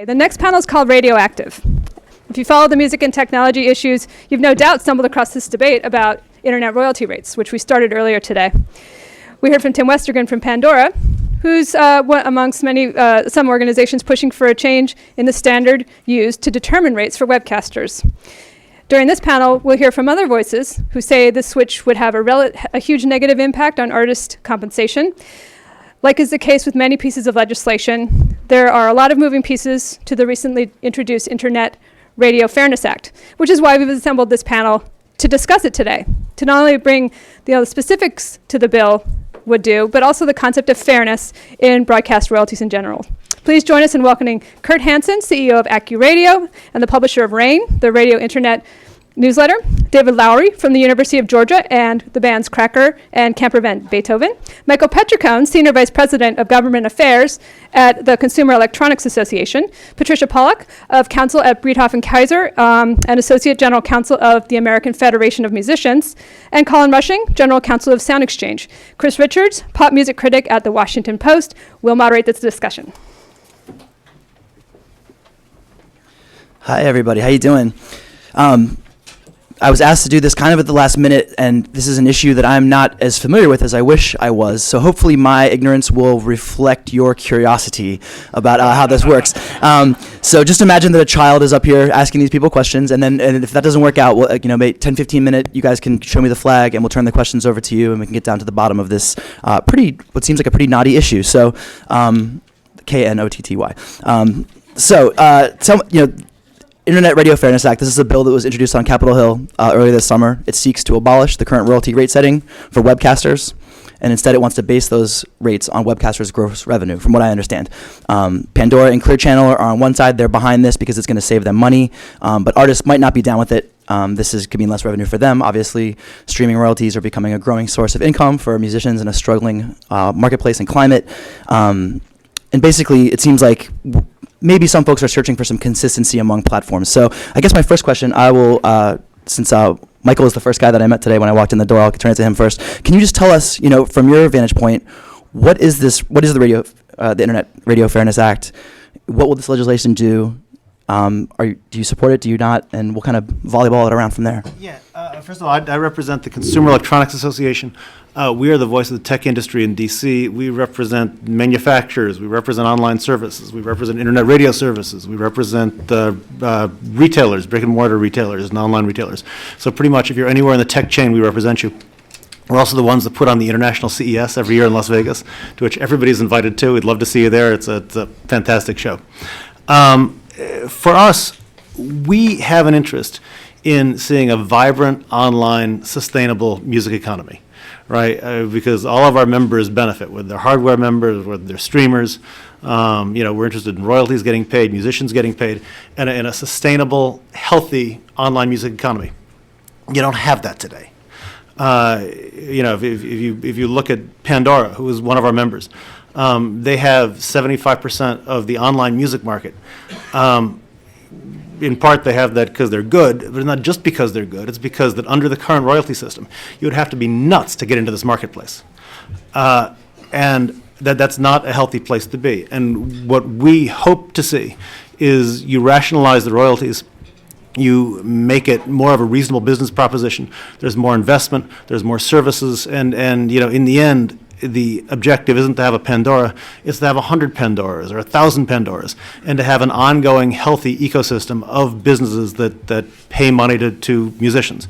The next panel is called Radioactive. If you follow the music and technology issues, you've no doubt stumbled across this debate about internet royalty rates, which we started earlier today. We heard from Tim Westergren from Pandora, who's amongst some organizations pushing for a change in the standard used to determine rates for webcasters. During this panel, we'll hear from other voices who say this switch would have a huge negative impact on artist compensation. Like is the case with many pieces of legislation, there are a lot of moving pieces to the recently introduced Internet Radio Fairness Act, which is why we've assembled this panel to discuss it today, to not only bring the specifics to the bill would do, but also the concept of fairness in broadcast royalties in general. Please join us in welcoming Kurt Hansen, CEO of AccuRadio Radio and the publisher of RAIN, the radio internet newsletter, David Lowery from the University of Georgia and the bands Cracker and Campervan Beethoven, Michael Petricone, Senior Vice President of Government Affairs at the Consumer Electronics Association, Patricia Pollack of Counsel at Breedhoff and Kaiser and Associate General Counsel of the American Federation of Musicians, and Colin Rushing, General Counsel of Sound Exchange. Chris Richards, pop music critic at the Washington Post, will moderate this discussion. Hi, everybody. How you doing? I was asked to do this kind of at the last minute, and this is an issue that I'm not as familiar with as I wish I was, so hopefully my ignorance will reflect your curiosity about how this works. So just imagine that a child is up here asking these people questions, and if that doesn't work out, we'll, maybe 10, 15 minute, you guys can show me the flag, and we'll turn the questions over to you, and we can get down to the bottom of this what seems like a pretty naughty issue. So, Knotty. Internet Radio Fairness Act. This is a bill that was introduced on Capitol Hill earlier this summer. It seeks to abolish the current royalty rate setting for webcasters, and instead it wants to base those rates on webcasters' gross revenue, from what I understand. Pandora and Clear Channel are on one side. They're behind this because it's going to save them money, but artists might not be down with it. This could mean less revenue for them. Obviously, streaming royalties are becoming a growing source of income for musicians in a struggling marketplace and climate. And basically, it seems like maybe some folks are searching for some consistency among platforms. So I guess my first question, I will, since Michael is the first guy that I met today when I walked in the door, I'll turn it to him first. Can you just tell us, from your vantage point, what is the Internet Radio Fairness Act? What will this legislation do? Do you support it? Do you not? And we'll kind of volleyball it around from there. Yeah. First of all, I represent the Consumer Electronics Association. We are the voice of the tech industry in D.C. We represent manufacturers. We represent online services. We represent internet radio services. We represent retailers, brick-and-mortar retailers and online retailers. So pretty much if you're anywhere in the tech chain, we represent you. We're also the ones that put on the International CES every year in Las Vegas, to which everybody's invited to. We'd love to see you there. It's a fantastic show. For us, we have an interest in seeing a vibrant, online, sustainable music economy, right? Because all of our members benefit, whether they're hardware members, whether they're streamers. We're interested in royalties getting paid, musicians getting paid, and in a sustainable, healthy online music economy. You don't have that today. If you look at Pandora, who is one of our members, they have 75% of the online music market. In part, they have that because they're good, but not just because they're good. It's because that under the current royalty system, you would have to be nuts to get into this marketplace. And that's not a healthy place to be. And what we hope to see is you rationalize the royalties, you make it more of a reasonable business proposition. There's more investment, there's more services, and in the end, the objective isn't to have a Pandora, it's to have 100 Pandoras or 1,000 Pandoras, and to have an ongoing healthy ecosystem of businesses that pay money to musicians.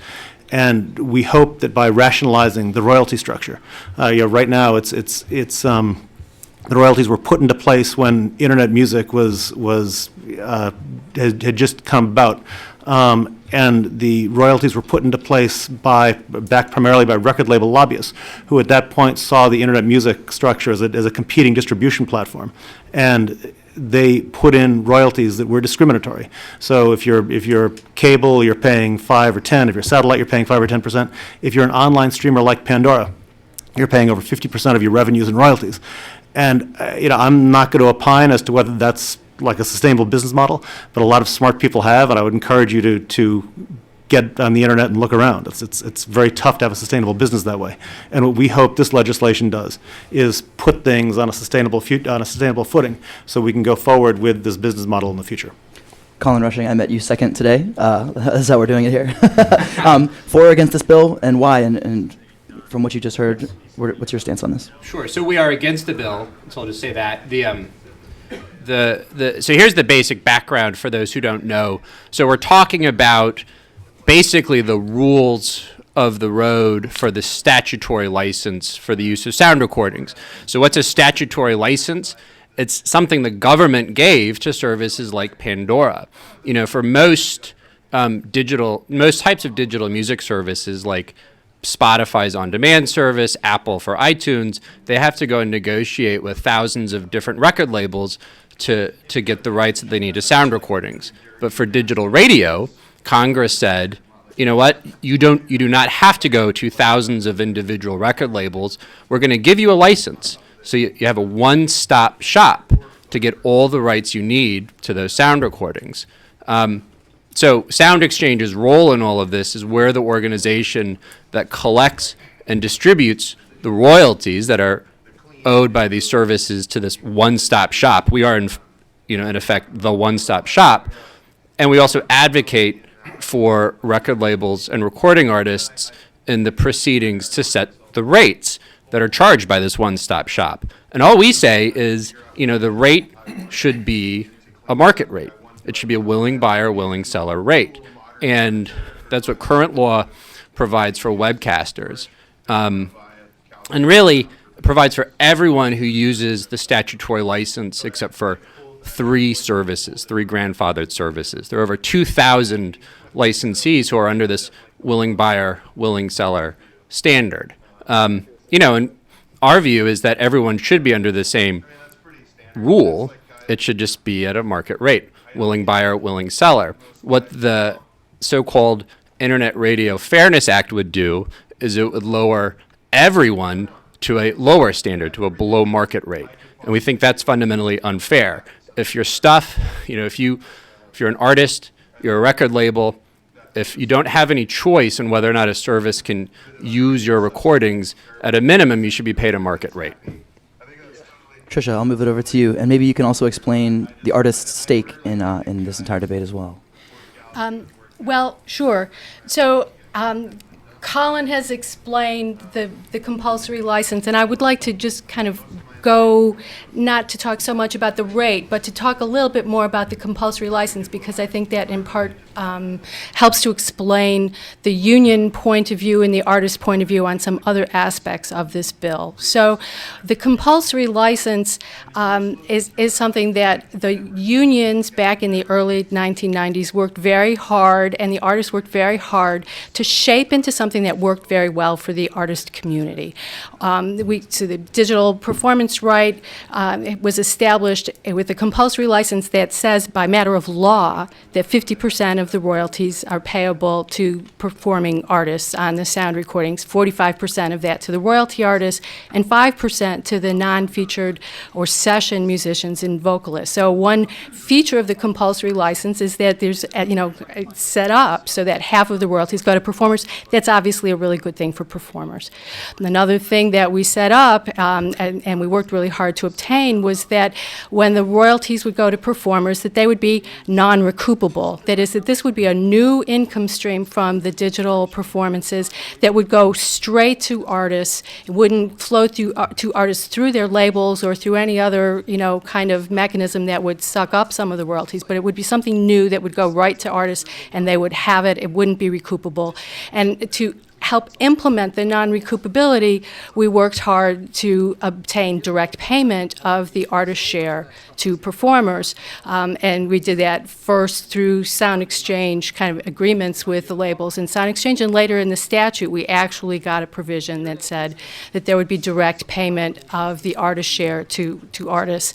And we hope that by rationalizing the royalty structure, right now the royalties were put into place when internet music had just come about. And the royalties were put into place back primarily by record label lobbyists, who at that point saw the internet music structure as a competing distribution platform, and they put in royalties that were discriminatory. So if you're cable, you're paying 5 or 10. If you're satellite, you're paying 5 or 10%. If you're an online streamer like Pandora, you're paying over 50% of your revenues in royalties. And I'm not going to opine as to whether that's like a sustainable business model, but a lot of smart people have, and I would encourage you to get on the internet and look around. It's very tough to have a sustainable business that way. And what we hope this legislation does is put things on a sustainable footing so we can go forward with this business model in the future. Colin Rushing, I met you second today. That's how we're doing it here. For or against this bill, and why? And from what you just heard, what's your stance on this? Sure. So we are against the bill. So I'll just say that so here's the basic background for those who don't know. So we're talking about basically the rules of the road for the statutory license for the use of sound recordings. So what's a statutory license? It's something the government gave to services like Pandora. For most types of digital music services like Spotify's on-demand service, Apple for iTunes, they have to go and negotiate with thousands of different record labels to get the rights that they need to sound recordings. But for digital radio, Congress said, you know what, you do not have to go to thousands of individual record labels. We're going to give you a license. So you have a one-stop shop to get all the rights you need to those sound recordings. So Sound Exchange's role in all of this is we're the organization that collects and distributes the royalties that are owed by these services to this one-stop shop. We are, in effect, the one-stop shop. And we also advocate for record labels and recording artists in the proceedings to set the rates that are charged by this one-stop shop. And all we say is, the rate should be a market rate. It should be a willing buyer, willing seller rate. And that's what current law provides for webcasters. And really, it provides for everyone who uses the statutory license except for three grandfathered services. There are over 2,000 licensees who are under this willing buyer, willing seller standard. And our view is that everyone should be under the same rule. It should just be at a market rate, willing buyer, willing seller. What the so-called Internet Radio Fairness Act would do is it would lower everyone to a lower standard, to a below market rate. And we think that's fundamentally unfair. If your stuff, if you're an artist, you're a record label, if you don't have any choice in whether or not a service can use your recordings, at a minimum, you should be paid a market rate. Trisha, I'll move it over to you, and maybe you can also explain the artist's stake in this entire debate as well. Well, sure. So Colin has explained the compulsory license, and I would like to just kind of go, not to talk so much about the rate, but to talk a little bit more about the compulsory license, because I think that in part helps to explain the union point of view and the artist's point of view on some other aspects of this bill. So the compulsory license is something that the unions back in the early 1990s worked very hard, and the artists worked very hard to shape into something that worked very well for the artist community. So the digital performance right it was established with a compulsory license that says by matter of law that 50% of the royalties are payable to performing artists on the sound recordings, 45% of that to the royalty artists, and 5% to the non-featured or session musicians and vocalists. So one feature of the compulsory license is that there's, it's set up so that half of the royalties go to performers. That's obviously a really good thing for performers. Another thing that we set up, and we worked really hard to obtain, was that when the royalties would go to performers, that they would be non-recoupable. That is, that this would be a new income stream from the digital performances that would go straight to artists. It wouldn't flow through to artists through their labels or through any other, kind of mechanism that would suck up some of the royalties, but it would be something new that would go right to artists, and they would have it. It wouldn't be recoupable. And to help implement the non-recoupability, we worked hard to obtain direct payment of the artist share to performers. And we did that first through Sound Exchange kind of agreements with the labels in Sound Exchange, and later in the statute we actually got a provision that said that there would be direct payment of the artist share to artists.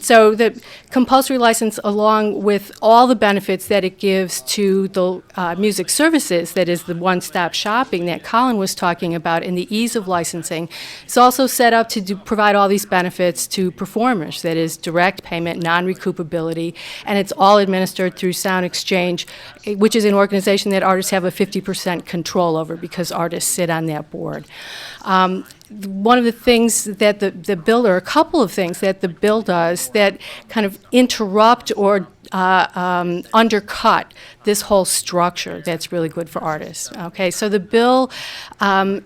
So the compulsory license, along with all the benefits that it gives to the music services, that is the one-stop shop shopping that Colin was talking about and the ease of licensing, it's also set up to provide all these benefits to performers, that is direct payment, non-recoupability, and it's all administered through Sound Exchange, which is an organization that artists have a 50% control over because artists sit on that board. One of the things that the bill, or a couple of things that the bill does that kind of interrupt or undercut this whole structure that's really good for artists. Okay, so the bill, one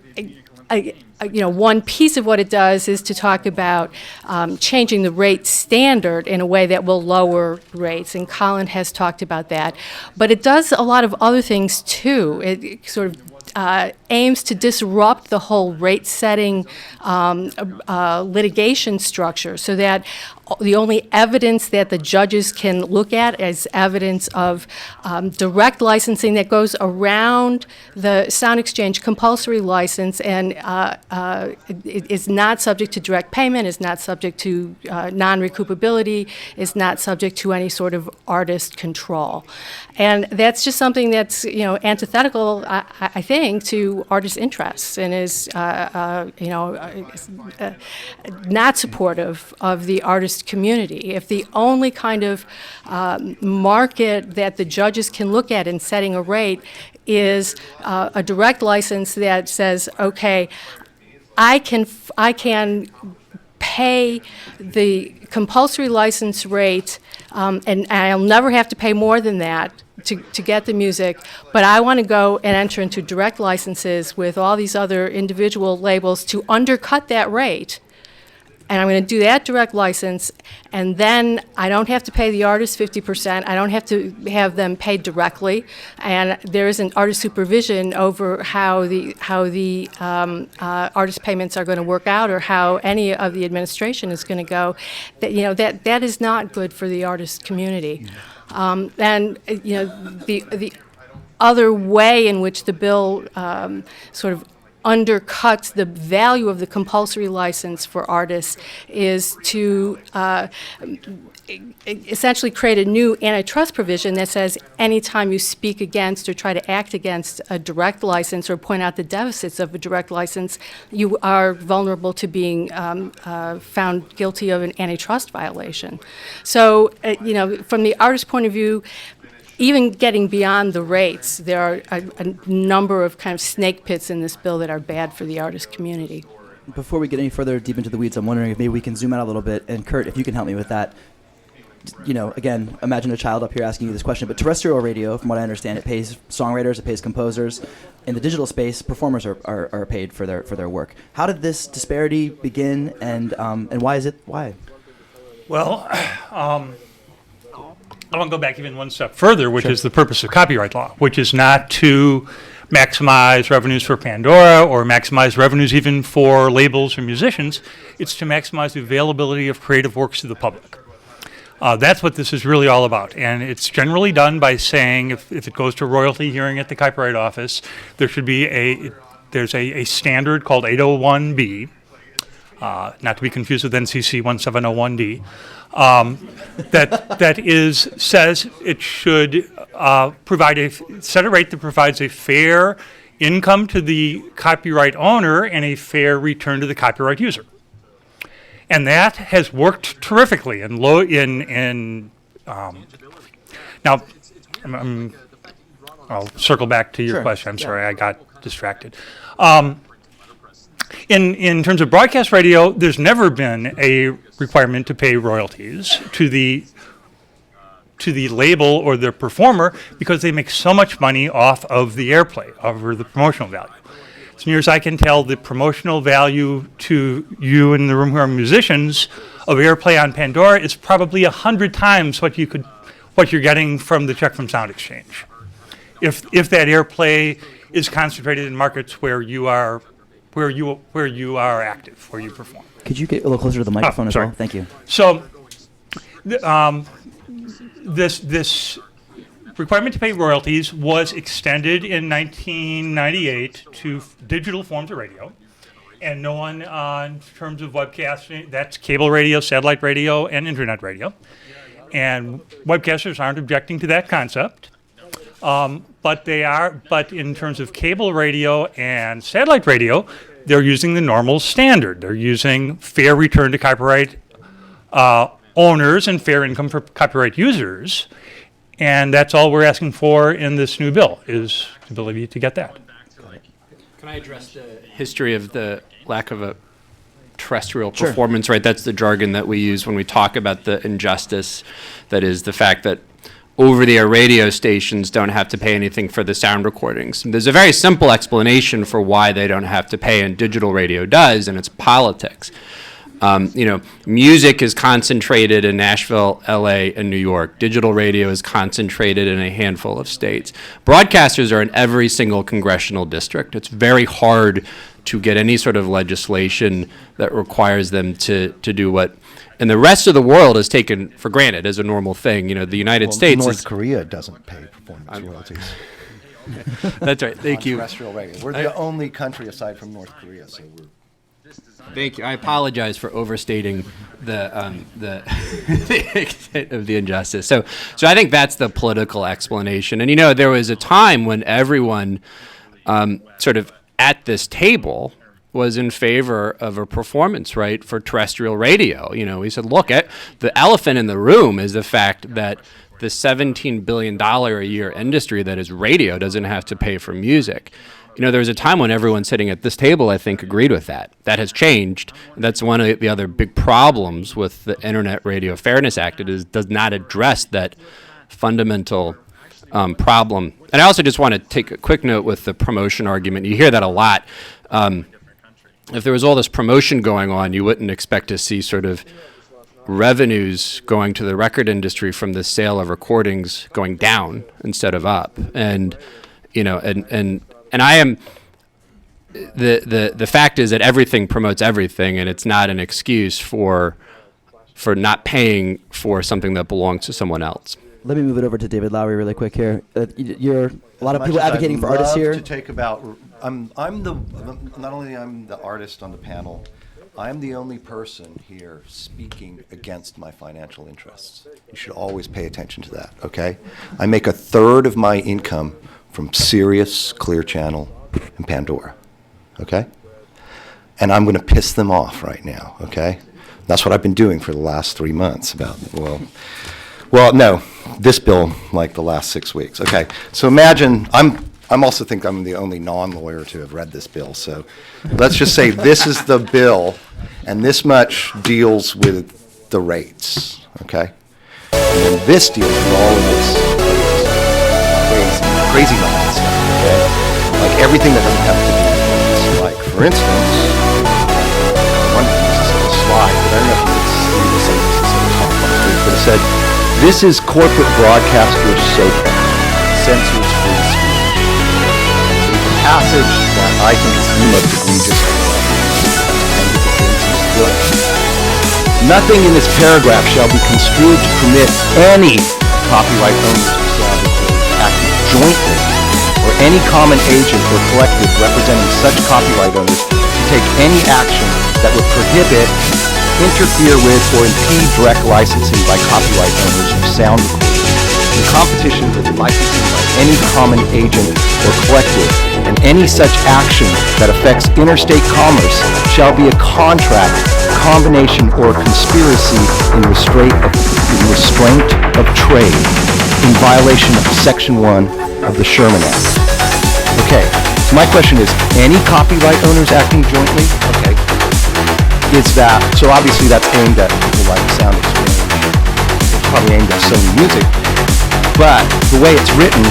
piece of what it does is to talk about changing the rate standard in a way that will lower rates, and Colin has talked about that. But it does a lot of other things too. It sort of aims to disrupt the whole rate-setting litigation structure so that the only evidence that the judges can look at is evidence of direct licensing that goes around the Sound Exchange compulsory license and is not subject to direct payment, is not subject to non-recoupability, is not subject to any sort of artist control. And that's just something that's, antithetical, I think, to artists' interests and is, not supportive of the artist community. If the only kind of market that the judges can look at in setting a rate is a direct license that says, okay, I can pay the compulsory license rate, and I'll never have to pay more than that to get the music, but I want to go and enter into direct licenses with all these other individual labels to undercut that rate. And I'm going to do that direct license, and then I don't have to pay the artist 50%. I don't have to have them paid directly, and there isn't artist supervision over how the artist payments are going to work out, or how any of the administration is going to go. That is not good for the artist community. The other way in which the bill sort of undercuts the value of the compulsory license for artists is to essentially create a new antitrust provision that says anytime you speak against or try to act against a direct license or point out the deficits of a direct license, you are vulnerable to being found guilty of an antitrust violation. So, from the artist's point of view, even getting beyond the rates, there are a number of kind of snake pits in this bill that are bad for the artist community. Before we get any further deep into the weeds, I'm wondering if maybe we can zoom out a little bit. And Kurt, if you can help me with that. Again, imagine a child up here asking you this question, but terrestrial radio, from what I understand, it pays songwriters, it pays composers. In the digital space, performers are paid for their work. How did this disparity begin, and why is it? Why? Well, I want to go back even one step further, which is the purpose of copyright law, which is not to maximize revenues for Pandora or maximize revenues even for labels or musicians. It's to maximize the availability of creative works to the public. That's what this is really all about. And it's generally done by saying if it goes to royalty hearing at the Copyright Office, there should be there's a standard called 801B, not to be confused with NCC 1701D. Says it should set a rate that provides a fair income to the copyright owner and a fair return to the copyright user. And that has worked terrifically. And now, I'll circle back to your question. I'm sorry, I got distracted. In terms of broadcast radio, there's never been a requirement to pay royalties to the label or the performer because they make so much money off of the airplay, over the promotional value. As near as I can tell, the promotional value to you in the room who are musicians of airplay on Pandora is probably 100 times what you're getting from the check from Sound Exchange. If that airplay is concentrated in markets where you are active, where you perform. Could you get a little closer to the microphone as sorry. well? Thank you. So, this requirement to pay royalties was extended in 1998 to digital forms of radio, and no one, in terms of webcasting, that's cable radio, satellite radio, and internet radio, and webcasters aren't objecting to that concept. But in terms of cable radio and satellite radio, they're using the normal standard. They're using fair return to copyright owners and fair income for copyright users. And that's all we're asking for in this new bill, is the ability to get that. Can I address the history of the lack of a terrestrial performance, right? That's the jargon that we use when we talk about the injustice. That is the fact that over-the-air radio stations don't have to pay anything for the sound recordings. There's a very simple explanation for why they don't have to pay, and digital radio does, and it's politics. Music is concentrated in Nashville, LA, and New York. Digital radio is concentrated in a handful of states. Broadcasters are in every single congressional district. It's very hard to get any sort of legislation that requires them to do what in the rest of the world is taken for granted as a normal thing. The United States North Korea doesn't pay performance royalties. That's right. Thank you. Terrestrial radio. We're the only country aside from North Korea, so we're. Thank you. I apologize for overstating the extent of the injustice. So I think that's the political explanation. And there was a time when everyone sort of at this table was in favor of a performance right for terrestrial radio. We said, look, the elephant in the room is the fact that the $17 billion a year industry that is radio doesn't have to pay for music. There was a time when everyone sitting at this table, I think, agreed with that. That has changed. That's one of the other big problems with the Internet Radio Fairness Act. It does not address that fundamental problem. And I also just want to take a quick note with the promotion argument. You hear that a lot. If there was all this promotion going on, you wouldn't expect to see sort of revenues going to the record industry from the sale of recordings going down instead of up. And I am the fact is that everything promotes everything, and it's not an excuse for not paying for something that belongs to someone else. Let me move it over to David Lowery really quick here. You're a lot of people advocating for artists here. To take about, I'm not only I'm the artist on the panel, I'm the only person here speaking against my financial interests. You should always pay attention to that, okay? I make a third of my income from Sirius, Clear Channel, and Pandora, okay? And I'm going to piss them off right now, okay? That's what I've been doing for the last 3 months well, no, this bill, like the last 6 weeks. Okay, so imagine, I'm also think I'm the only non-lawyer to have read this bill, so let's just say this is the bill, and this much deals with the rates, okay? And then this deals with all of this crazy lines, okay? Like everything that doesn't have to do with rates. Like, for instance, I wanted to use this little slide, but I don't know if you can see this, but it said, this is corporate broadcaster soap, censors free speech. It's a passage that I think is the most egregious and nothing in this paragraph shall be construed to permit any copyright owner to sound acting jointly or any common agent or collective representing such copyright owners to take any action that would prohibit, interfere with, or impede direct licensing by copyright owners of sound recordings in competition with the licensing by any common agent or collective, and any such action that affects interstate commerce shall be a contract, combination, or conspiracy in restraint of trade in violation of Section 1 of the Sherman Act. Okay, so my question is, any copyright owners acting jointly? Okay. Is that, so obviously that's aimed at people like Sound Exchange, it's probably aimed at Sony Music, but the way it's written,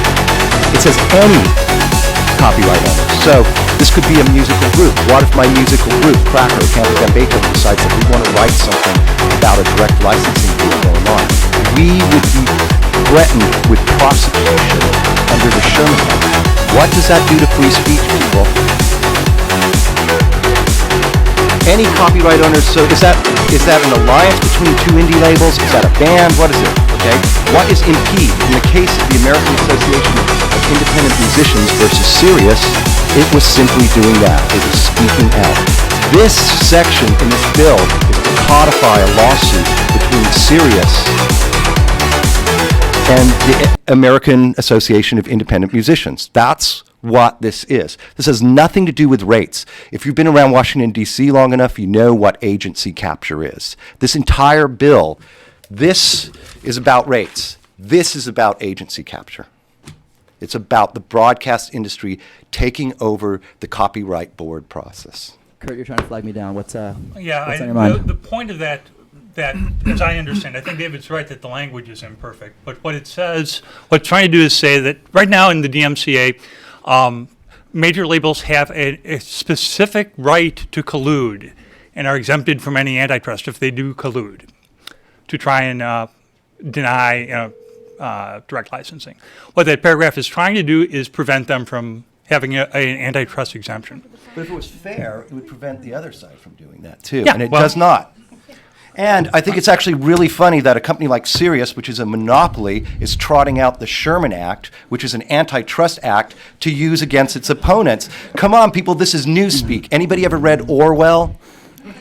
it says any copyright owner. So this could be a musical group. What if my musical group, Cracker, Campbell and Beethoven, decides that we want to write something about a direct licensing deal going on? We would be threatened with prosecution under the Sherman Act. What does that do to free speech, people? Any copyright owners, so is that an alliance between two indie labels? Is that a band? What is it? Okay. What is impede? In the case of the American Association of Independent Musicians versus Sirius, it was simply doing that. It was speaking out. This section in this bill is to codify a lawsuit between Sirius and the American Association of Independent Musicians. That's what this is. This has nothing to do with rates. If you've been around Washington, D.C. long enough, you know what agency capture is. This entire bill, this is about rates. This is about agency capture. It's about the broadcast industry taking over the copyright board process. Kurt, you're trying to flag me down. What's Yeah, what's on your mind? the point of that, as I understand, I think David's right that the language is imperfect. But what it says, what it's trying to do is say that right now in the DMCA, major labels have a specific right to collude and are exempted from any antitrust if they do collude to try and deny direct licensing. What that paragraph is trying to do is prevent them from having an antitrust exemption. But if it was fair, it would prevent the other side from doing that too, Yeah, and it well- does not. And I think it's actually really funny that a company like Sirius, which is a monopoly, is trotting out the Sherman Act, which is an antitrust act, to use against its opponents. Come on, people, this is newspeak. Anybody ever read Orwell?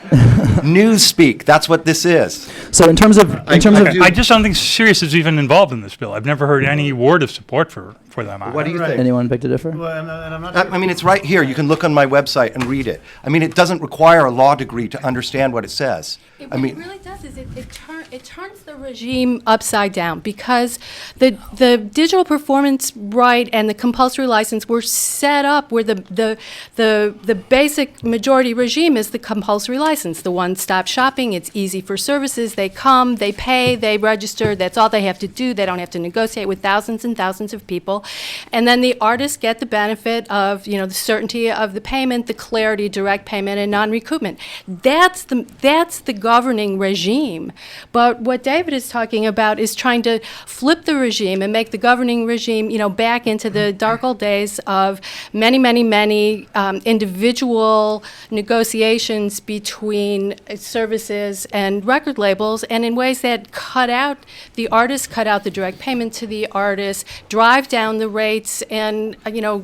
Newspeak, that's what this is. So in terms of I just don't think Sirius is even involved in this bill. I've never heard any word of support for them on What do it. you think? anyone beg to differ? Well, and I'm not. I mean, it's right here. You can look on my website and read it. I mean, it doesn't require a law degree to understand what it says. I What mean, it really does is it turns the regime upside down, because the digital performance right and the compulsory license were set up where the basic majority regime is the compulsory license, the one-stop shopping. It's easy for services. They come, they pay, they register. That's all they have to do. They don't have to negotiate with thousands and thousands of people. And then the artists get the benefit of, the certainty of the payment, the clarity, direct payment, and non-recoupment. That's the governing regime. But what David is talking about is trying to flip the regime and make the governing regime, back into the dark old days of many, many, many individual negotiations between services and record labels, and in ways that cut out the artists, cut out the direct payment to the artists, drive down the rates, and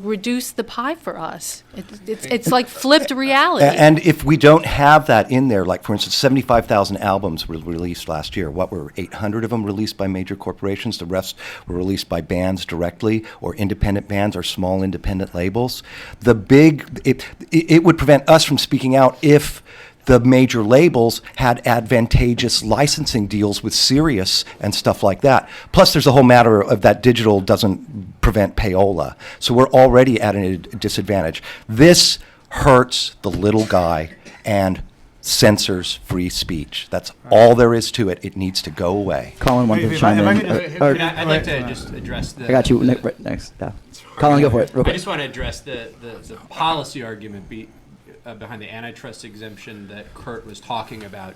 reduce the pie for us. It's like flipped reality. and if we don't have that in there, like for instance, 75,000 albums were released last year. What were 800 of them released by major corporations? The rest were released by bands directly, or independent bands, or small independent labels. It would prevent us from speaking out if the major labels had advantageous licensing deals with Sirius and stuff like that. Plus, there's a whole matter of that digital doesn't prevent payola. So we're already at a disadvantage. This hurts the little guy and censors free speech. That's all there is to it. It needs to go away. Colin wanted to If chime I in. could- I'd like to just address the. I got you right next. Yeah. Colin, go for it. Real I quick. just want to address the policy argument behind the antitrust exemption that Kurt was talking about.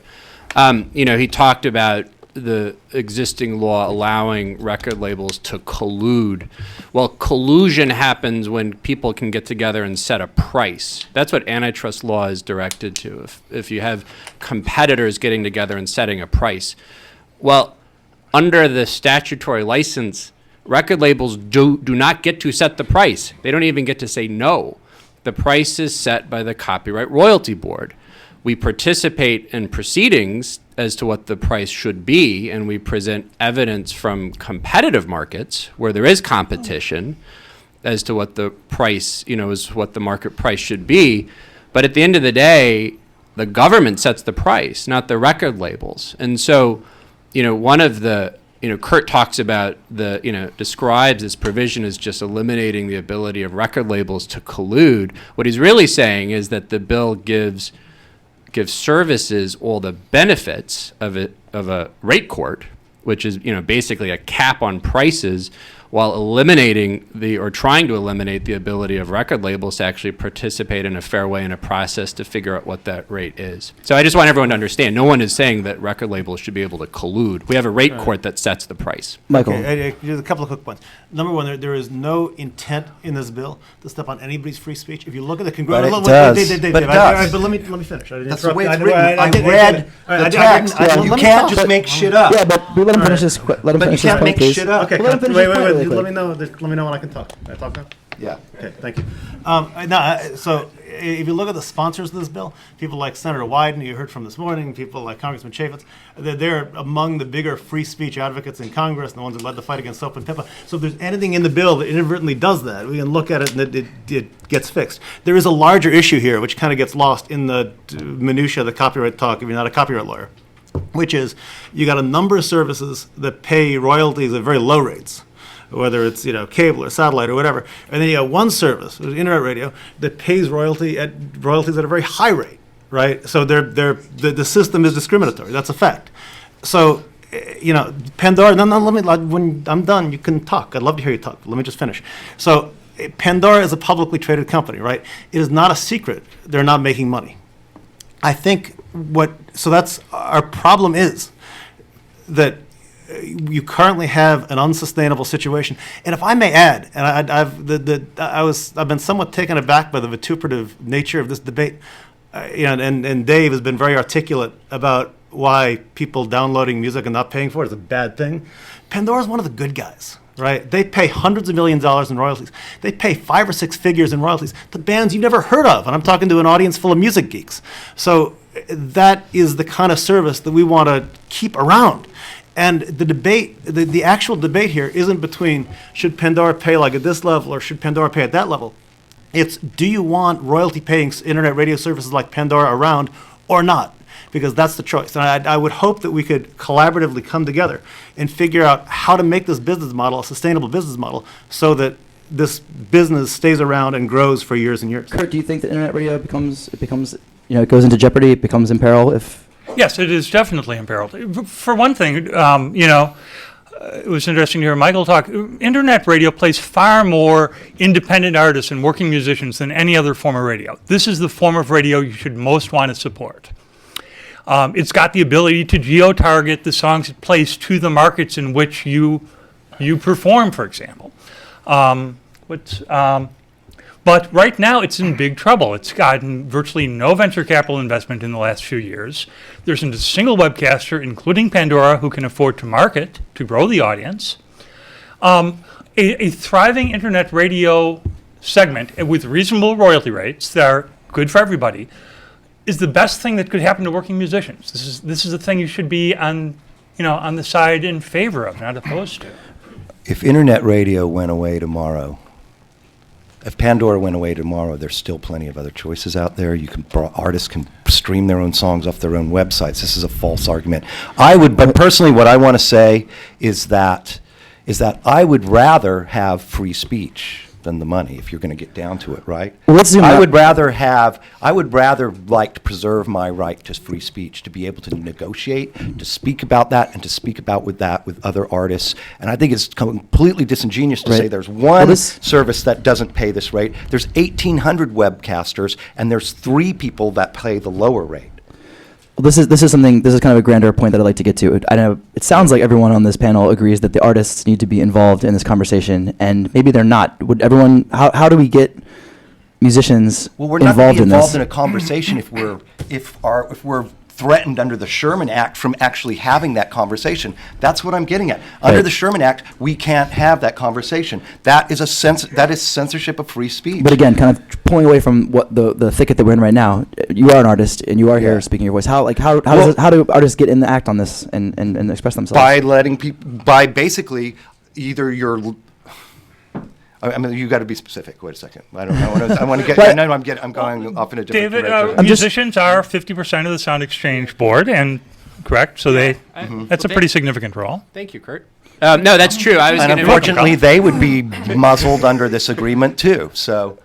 He talked about the existing law allowing record labels to collude. Well, collusion happens when people can get together and set a price. That's what antitrust law is directed to. If you have competitors getting together and setting a price. Well, under the statutory license, record labels do not get to set the price. They don't even get to say no. The price is set by the Copyright Royalty Board. We participate in proceedings as to what the price should be, and we present evidence from competitive markets where there is competition as to what the price, is what the market price should be. But at the end of the day, the government sets the price, not the record labels. And so, one of the Kurt talks about describes this provision as just eliminating the ability of record labels to collude. What he's really saying is that the bill gives services all the benefits of a rate court, which is basically a cap on prices, while trying to eliminate the ability of record labels to actually participate in a fair way in a process to figure out what that rate is. So I just want everyone to understand, no one is saying that record labels should be able to collude. We have a rate court that sets the price. Michael. Okay, just a couple of quick points. Number one, there is no intent in this bill to step on anybody's free speech. If you look at the congressional, But it does. But it does. But let me finish. I didn't That's the interrupt way you. it's written. I read the text. You can't just make shit up. Yeah, but we let him finish this. Let him But you finish this can't point, make please. shit up. Okay, Well, let him finish wait, his point really let quick. me know when I can talk. Can I talk now? Yeah. Okay, thank you. So if you look at the sponsors of this bill, people like Senator Wyden, you heard from this morning, people like Congressman Chaffetz, they're among the bigger free speech advocates in Congress, and the ones who led the fight against soap and PIPA. So if there's anything in the bill that inadvertently does that, we can look at it and it gets fixed. There is a larger issue here, which kind of gets lost in the minutia of the copyright talk if you're not a copyright lawyer, which is you got a number of services that pay royalties at very low rates, whether it's cable or satellite or whatever, and then you have one service, internet radio, that pays royalties at a very high rate, right? So the system is discriminatory. That's a fact. So Pandora. No, let me. When I'm done, you can talk. I'd love to hear you talk. Let me just finish. So Pandora is a publicly traded company, right? It is not a secret they're not making money. I think that's our problem is that you currently have an unsustainable situation. And if I may add, and I've been somewhat taken aback by the vituperative nature of this debate, and Dave has been very articulate about why people downloading music and not paying for it is a bad thing. Pandora's one of the good guys, right? They pay hundreds of millions of dollars in royalties. They pay 5 or 6 figures in royalties to bands you've never heard of. And I'm talking to an audience full of music geeks. So that is the kind of service that we want to keep around. And the debate, the actual debate here isn't between should Pandora pay like at this level or should Pandora pay at that level. It's do you want royalty-paying internet radio services like Pandora around or not? Because that's the choice. And I would hope that we could collaboratively come together and figure out how to make this business model a sustainable business model so that this business stays around and grows for years and years. Kurt, do you think that internet radio becomes it goes into jeopardy, it becomes in peril if... Yes, it is definitely imperiled. For one thing, it was interesting to hear Michael talk. Internet radio plays far more independent artists and working musicians than any other form of radio. This is the form of radio you should most want to support. It's got the ability to geo-target the songs it plays to the markets in which you perform, for example. But right now, it's in big trouble. It's gotten virtually no venture capital investment in the last few years. There isn't a single webcaster, including Pandora, who can afford to market to grow the audience. A thriving internet radio segment with reasonable royalty rates that are good for everybody is the best thing that could happen to working musicians. This is the thing you should be on the side in favor of, not opposed to. If internet radio went away tomorrow, if Pandora went away tomorrow, there's still plenty of other choices out there. Artists can stream their own songs off their own websites. This is a false argument. But personally, what I want to say is that I would rather have free speech than the money, if you're going to get down to it, right? Well, let's zoom out. I would rather like to preserve my right to free speech, to be able to negotiate, to speak about that, and to speak about with other artists. And I think it's completely disingenuous to say there's one service that doesn't pay this rate. There's 1,800 webcasters, and there's 3 people that pay the lower rate. Well, this is kind of a grander point that I'd like to get to. I know it sounds like everyone on this panel agrees that the artists need to be involved in this conversation, and maybe they're not. Would everyone? How do we get musicians Well, we're not involved going to be in involved this? in a conversation if we're threatened under the Sherman Act from actually having that conversation. That's what I'm getting at. Under the Sherman Act, we can't have that conversation. That is censorship of free speech. But again, kind of pulling away from what the thicket that we're in right now. You are an artist, and you are here speaking your voice. How do artists get in the act on this and express themselves? By basically either you're. I mean, you got to be specific. Wait a second. I don't know. I want to get. I'm going off in a different David, direction. musicians are 50% of the Sound Exchange board, and correct. So that's a pretty significant role. Thank you, Kurt. No, that's true. And unfortunately, they would be muzzled under this agreement too. So.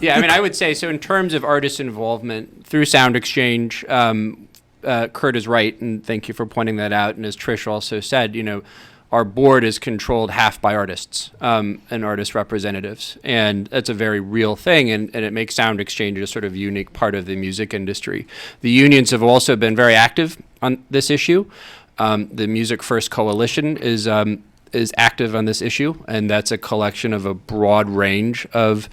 Yeah, I mean, I would say so. In terms of artist involvement through Sound Exchange, Kurt is right, and thank you for pointing that out. And as Trish also said, our board is controlled half by artists and artist representatives, and that's a very real thing, and it makes Sound Exchange a sort of unique part of the music industry. The unions have also been very active on this issue. The Music First Coalition is active on this issue, and that's a collection of a broad range of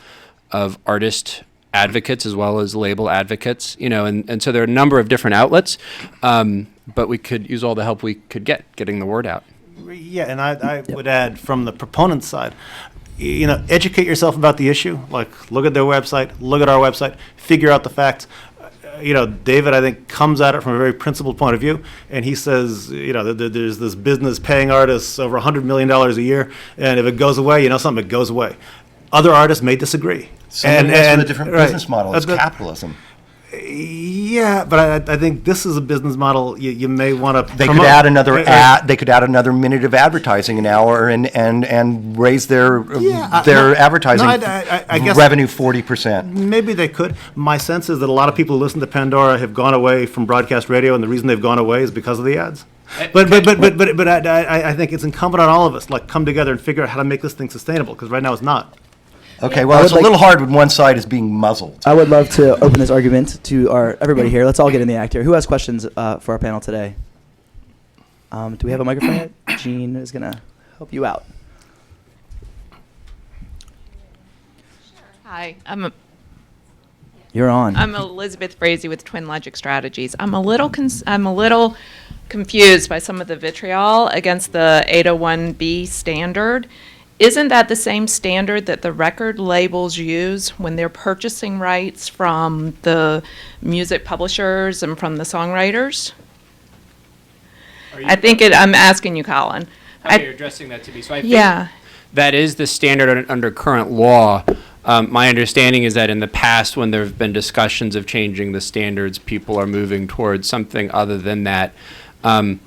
artist advocates as well as label advocates, and so there are a number of different outlets, but we could use all the help we could getting the word out. Yeah, and I would add from the proponent side, educate yourself about the issue. Like, look at their website, look at our website, figure out the facts. David, I think, comes at it from a very principled point of view, and he says, there's this business paying artists over $100 million a year, and if it goes away, something, it goes away. Other artists may disagree. Somebody has a different right. business model. It's capitalism. Yeah, but I think this is a business model you may want to. They could add another ad. They could add another minute of advertising an hour and raise their advertising I guess revenue 40%. Maybe they could. My sense is that a lot of people who listen to Pandora have gone away from broadcast radio, and the reason they've gone away is because of the ads. But I think it's incumbent on all of us, come together and figure out how to make this thing sustainable, because right now it's not. Okay, well, it's a little hard when one side is being muzzled. I would love to open this argument to everybody here. Let's all get in the act here. Who has questions for our panel today? Do we have a microphone yet? Jean is going to help you out. Hi, You're on. I'm Elizabeth Frazee with Twin Logic Strategies. I'm a little confused by some of the vitriol against the 801B standard. Isn't that the same standard that the record labels use when they're purchasing rights from the music publishers and from the songwriters? I'm asking you, Colin. You're addressing that to me. So I think Yeah. that is the standard under current law. My understanding is that in the past, when there have been discussions of changing the standards, people are moving towards something other than that. I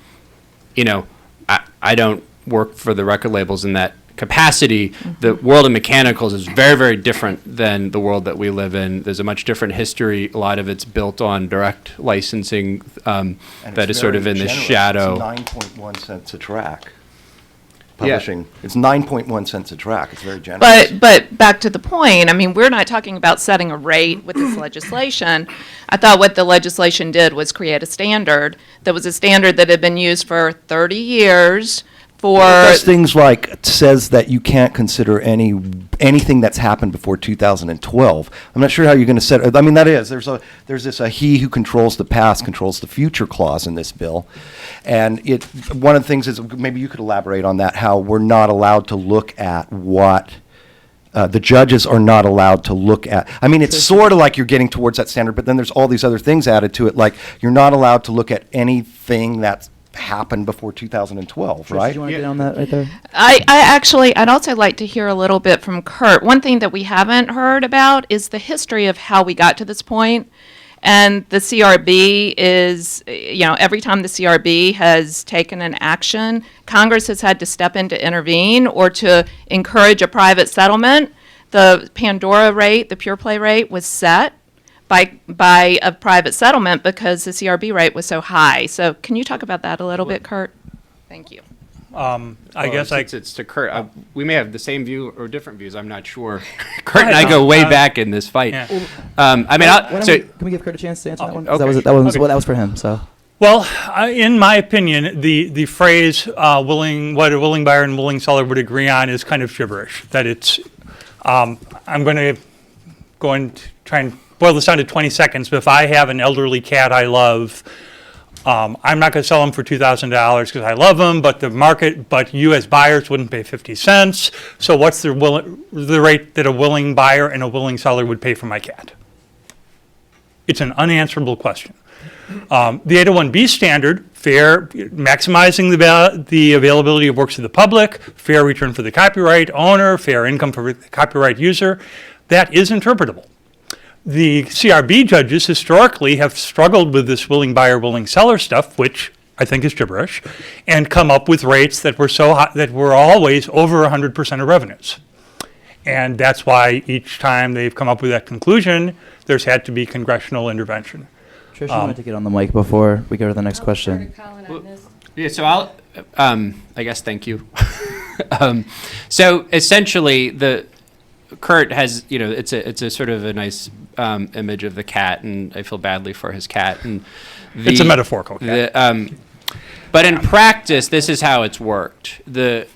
don't work for the record labels in that capacity. The world of mechanicals is very, very different than the world that we live in. There's a much different history. A lot of it's built on direct licensing that is sort of in the shadow. It's 9.1 cents a track. Publishing. It's 9.1 cents a track. It's very generous. But back to the point, we're not talking about setting a rate with this legislation. I thought what the legislation did was create a standard that was a standard that had been used for 30 years for... It does things like it says that you can't consider anything that's happened before 2012. I'm not sure how you're going to set it. There's this he who controls the past controls the future clause in this bill. And one of the things is, maybe you could elaborate on that, how we're not allowed to look at what the judges are not allowed to look at. It's sort of like you're getting towards that standard, but then there's all these other things added to it, like you're not allowed to look at anything that's happened before 2012, Trish, right? do you want to get on that right there? I'd also like to hear a little bit from Kurt. One thing that we haven't heard about is the history of how we got to this point. And the CRB is, every time the CRB has taken an action, Congress has had to step in to intervene or to encourage a private settlement. The Pandora rate, the pure play rate, was set by a private settlement because the CRB rate was so high. So can you talk about that a little bit, Kurt? Thank you. Since it's to Kurt. We may have the same view or different views. I'm not sure. Kurt and I go way back in this fight. Yeah. Can we give Kurt a chance to answer that one? 'Cause Okay. That was for him. So. Well, in my opinion, the phrase what a willing buyer and willing seller would agree on is kind of gibberish. That it's, I'm going to go and try and boil this down to 20 seconds, but if I have an elderly cat I love, I'm not going to sell them for $2,000 because I love them, but you as buyers wouldn't pay 50 cents. So what's the rate that a willing buyer and a willing seller would pay for my cat? It's an unanswerable question. The 801B standard, fair, maximizing the availability of works to the public, fair return for the copyright owner, fair income for the copyright user, that is interpretable. The CRB judges historically have struggled with this willing buyer, willing seller stuff, which I think is gibberish, and come up with rates that were so high, that were always over 100% of revenues. And that's why each time they've come up with that conclusion, there's had to be congressional intervention. Trish, you wanted to get on the mic before we go to the next question. Yeah, so I'll, I guess, thank you. So essentially, Kurt has, it's a sort of a nice image of the cat, and I feel badly for his cat. And it's a metaphorical cat. But in practice, this is how it's worked.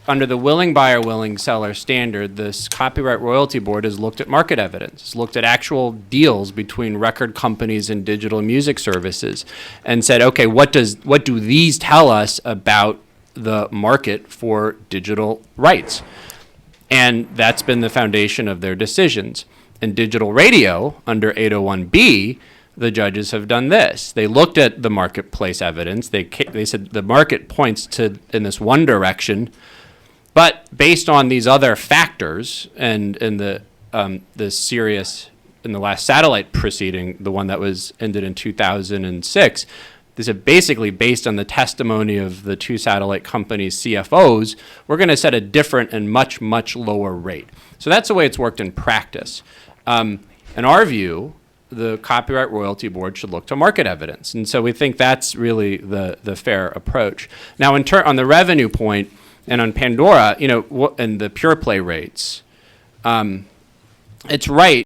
Under the willing buyer, willing seller standard, the Copyright Royalty Board has looked at market evidence, has looked at actual deals between record companies and digital music services, and said, okay, what do these tell us about the market for digital rights? And that's been the foundation of their decisions. In digital radio, under 801B, the judges have done this. They looked at the marketplace evidence. They said the market points in this one direction, but based on these other factors and in the last satellite proceeding, the one that was ended in 2006, they said basically based on the testimony of the two satellite companies' CFOs, we're going to set a different and much, much lower rate. So that's the way it's worked in practice. In our view, the Copyright Royalty Board should look to market evidence. And so we think that's really the fair approach. Now, on the revenue point and on Pandora, and the pure play rates, it's right